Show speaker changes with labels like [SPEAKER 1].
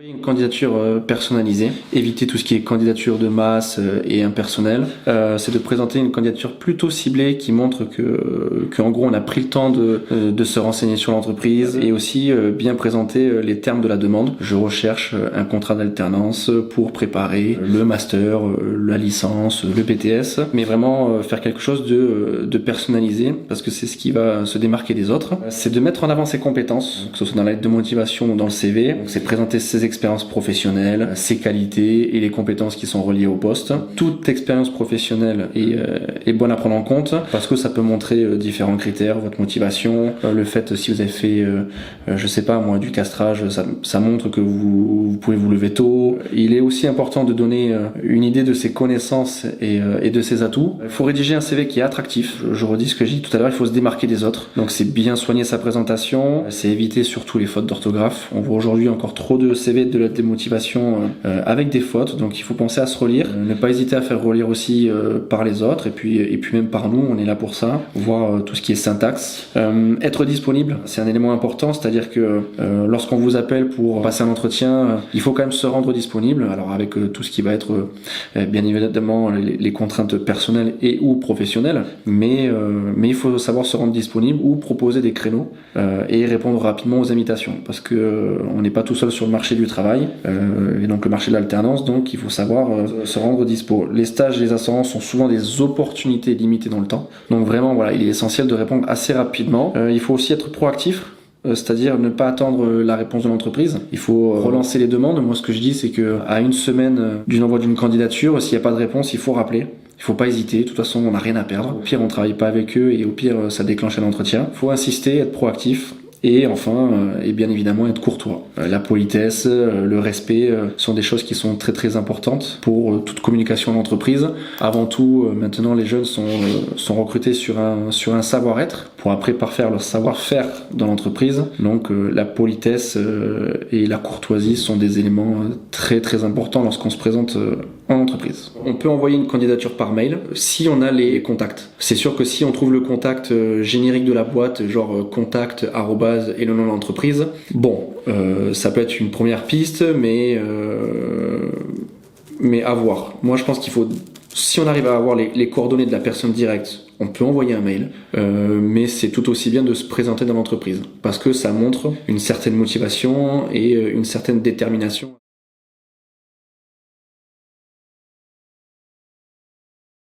[SPEAKER 1] Une candidature personnalisée, éviter tout ce qui est candidature de masse et impersonnelle. C'est de présenter une candidature plutôt ciblée qui montre que en gros on a pris le temps de se renseigner sur l'entreprise et aussi bien présenter les termes de la demande. Je recherche un contrat d'alternance pour préparer le master, la licence, le BTS, mais vraiment faire quelque chose de personnalisé parce que c'est ce qui va se démarquer des autres. C'est de mettre en avant ses compétences, que ce soit dans la lettre de motivation ou dans le CV. Donc, c'est présenter ses expériences professionnelles, ses qualités et les compétences qui sont reliées au poste. Toute expérience professionnelle est bonne à prendre en compte parce que ça peut montrer différents critères, votre motivation, le fait si vous avez fait, je sais pas moi, du castrage, ça montre que vous pouvez vous lever tôt. Il est aussi important de donner une idée de ses connaissances et de ses atouts. Il faut rédiger un CV qui est attractif. Je redis ce que j'ai dit tout à l'heure, il faut se démarquer des autres. Donc c'est bien soigner sa présentation, c'est éviter surtout les fautes d'orthographe. On voit aujourd'hui encore trop de CV de lettres de motivation avec des fautes, donc il faut penser à se relire, ne pas hésiter à faire relire aussi par les autres et puis même par nous, on est là pour ça, voir tout ce qui est syntaxe. Être disponible, c'est un élément important, c'est-à-dire que lorsqu'on vous appelle pour passer un entretien, il faut quand même se rendre disponible, alors avec tout ce qui va être bien évidemment les contraintes personnelles et ou professionnelles, mais il faut savoir se rendre disponible ou proposer des créneaux et répondre rapidement aux invitations, parce que on n'est pas tout seul sur le marché du travail et donc le marché de l'alternance, donc il faut savoir se rendre dispo. Les stages, les assurances sont souvent des opportunités limitées dans le temps, donc vraiment voilà, il est essentiel de répondre assez rapidement. Il faut aussi être proactif, c'est-à-dire ne pas attendre la réponse de l'entreprise. Il faut relancer les demandes. Moi, ce que je dis, c'est que à une semaine du envoi d'une candidature, s'il n'y a pas de réponse, il faut rappeler. Il faut pas hésiter. De toute façon, on n'a rien à perdre. Au pire, on travaille pas avec eux et au pire, ça déclenche un entretien. Il faut insister, être proactif. Et enfin, et bien évidemment, être courtois. La politesse, le respect sont des choses qui sont très très importantes pour toute communication en entreprise. Avant tout, maintenant, les jeunes sont recrutés sur un savoir-être pour après parfaire leur savoir-faire dans l'entreprise. Donc la politesse et la courtoisie sont des éléments très très importants lorsqu'on se présente en entreprise. On peut envoyer une candidature par mail si on a les contacts. C'est sûr que si on trouve le contact générique de la boîte, genre contact et le nom de l'entreprise, bon, ça peut être une première piste, mais à voir. Moi, je pense qu'il faut, si on arrive à avoir les coordonnées de la personne directe, on peut envoyer un mail, mais c'est tout aussi bien de se présenter dans l'entreprise, parce que ça montre une certaine motivation et une certaine détermination.